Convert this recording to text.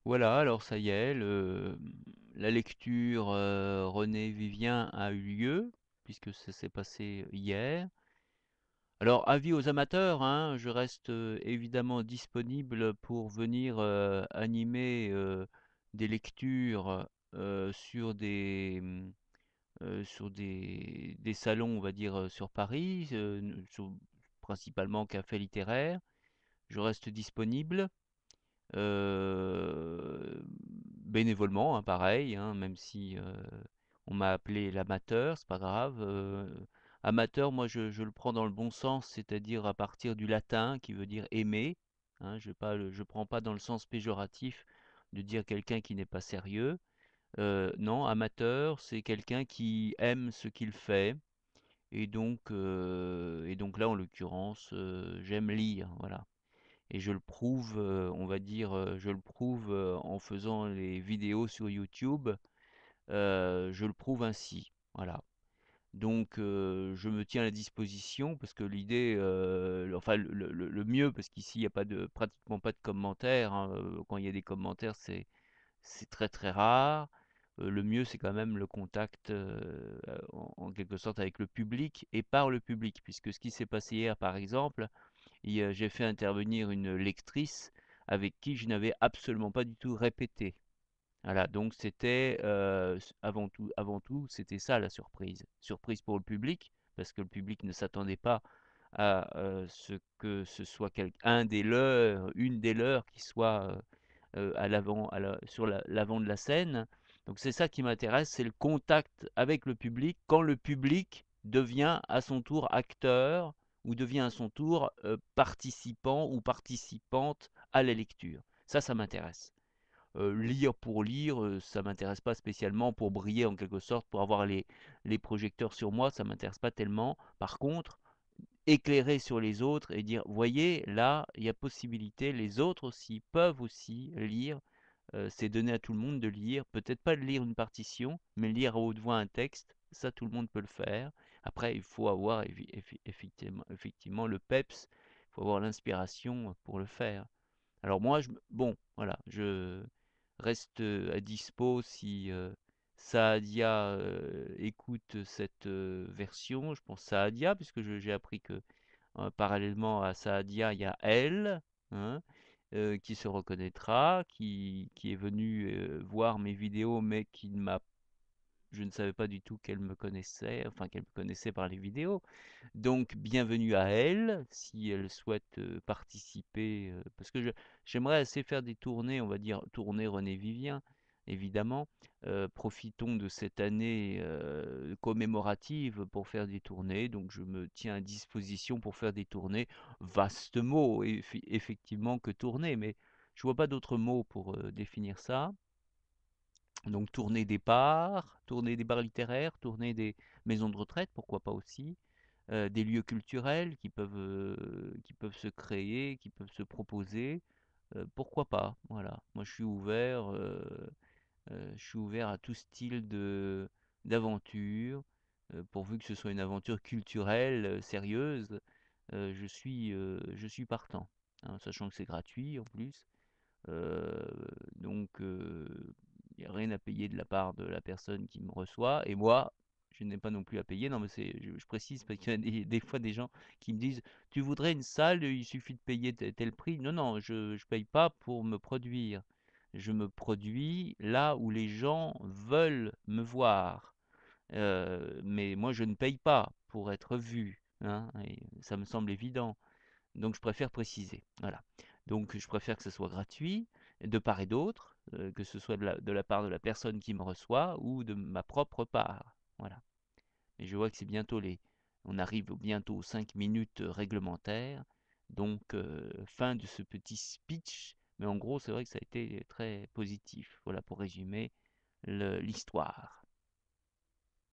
Voilà, alors ça y est, la lecture René Vivien a eu lieu, puisque ça s'est passé hier. Alors, avis aux amateurs, hein, je reste évidemment disponible pour venir animer des lectures sur des salons, on va dire, sur Paris, principalement café littéraire. Je reste disponible. Bénévolement, hein, pareil, hein, même si on m'a appelé l'amateur, c'est pas grave. Amateur, moi je le prends dans le bon sens, c'est-à-dire à partir du latin qui veut dire aimer. Hein, je prends pas dans le sens péjoratif de dire quelqu'un qui n'est pas sérieux. Non, amateur, c'est quelqu'un qui aime ce qu'il fait. Et donc là, en l'occurrence, j'aime lire, voilà. Et je le prouve, on va dire, je le prouve en faisant les vidéos sur YouTube, je le prouve ainsi, voilà. Donc je me tiens à la disposition parce que l'idée, enfin le mieux, parce qu'ici il n'y a pratiquement pas de commentaires, hein, quand il y a des commentaires c'est très très rare. Le mieux c'est quand même le contact en quelque sorte avec le public et par le public, puisque ce qui s'est passé hier par exemple, j'ai fait intervenir une lectrice avec qui je n'avais absolument pas du tout répété. Voilà, donc c'était avant tout, c'était ça la surprise. Surprise pour le public, parce que le public ne s'attendait pas à ce que ce soit un des leurs, une des leurs qui soit à l'avant, sur l'avant de la scène. Donc c'est ça qui m'intéresse, c'est le contact avec le public, quand le public devient à son tour acteur ou devient à son tour participant ou participante à la lecture. Ça m'intéresse. Lire pour lire, ça m'intéresse pas spécialement pour briller en quelque sorte, pour avoir les projecteurs sur moi, ça m'intéresse pas tellement. Par contre, éclairer sur les autres et dire, voyez, là, il y a possibilité, les autres aussi peuvent aussi lire. C'est donné à tout le monde de lire, peut-être pas de lire une partition, mais lire à haute voix un texte, ça tout le monde peut le faire. Après, il faut avoir effectivement le peps, il faut avoir l'inspiration pour le faire. Alors moi, bon, voilà, je reste à dispo si Saadia écoute cette version. Je pense Saadia, puisque j'ai appris que parallèlement à Saadia, il y a elle, hein, qui se reconnaîtra, qui est venue voir mes vidéos, mais je ne savais pas du tout qu'elle me connaissait, enfin qu'elle me connaissait par les vidéos. Donc bienvenue à elle, si elle souhaite participer, parce que j'aimerais assez faire des tournées, on va dire tournée René Vivien, évidemment. Profitons de cette année commémorative pour faire des tournées, donc je me tiens à disposition pour faire des tournées. Vaste mot, effectivement, que tournée, mais je vois pas d'autres mots pour définir ça. Donc tournée des bars littéraires, tournée des maisons de retraite, pourquoi pas aussi, des lieux culturels qui peuvent se créer, qui peuvent se proposer, pourquoi pas, voilà. Moi je suis ouvert à tout style d'aventure, pourvu que ce soit une aventure culturelle, sérieuse, je suis partant, hein, sachant que c'est gratuit en plus. Heu, donc il y a rien à payer de la part de la personne qui me reçoit et moi, je n'ai pas non plus à payer. Non, mais je précise parce qu'il y a des fois des gens qui me disent: «Tu voudrais une salle, il suffit de payer tel prix». Non, non, je paye pas pour me produire. Je me produis là où les gens veulent me voir. Mais moi je ne paye pas pour être vu, hein, et ça me semble évident. Donc je préfère préciser, voilà. Donc je préfère que ce soit gratuit, de part et d'autre, que ce soit de la part de la personne qui me reçoit ou de ma propre part, voilà. Et je vois que c'est bientôt on arrive bientôt aux 5 minutes réglementaires, donc fin de ce petit speech, mais en gros c'est vrai que ça a été très positif, voilà pour résumer l'histoire.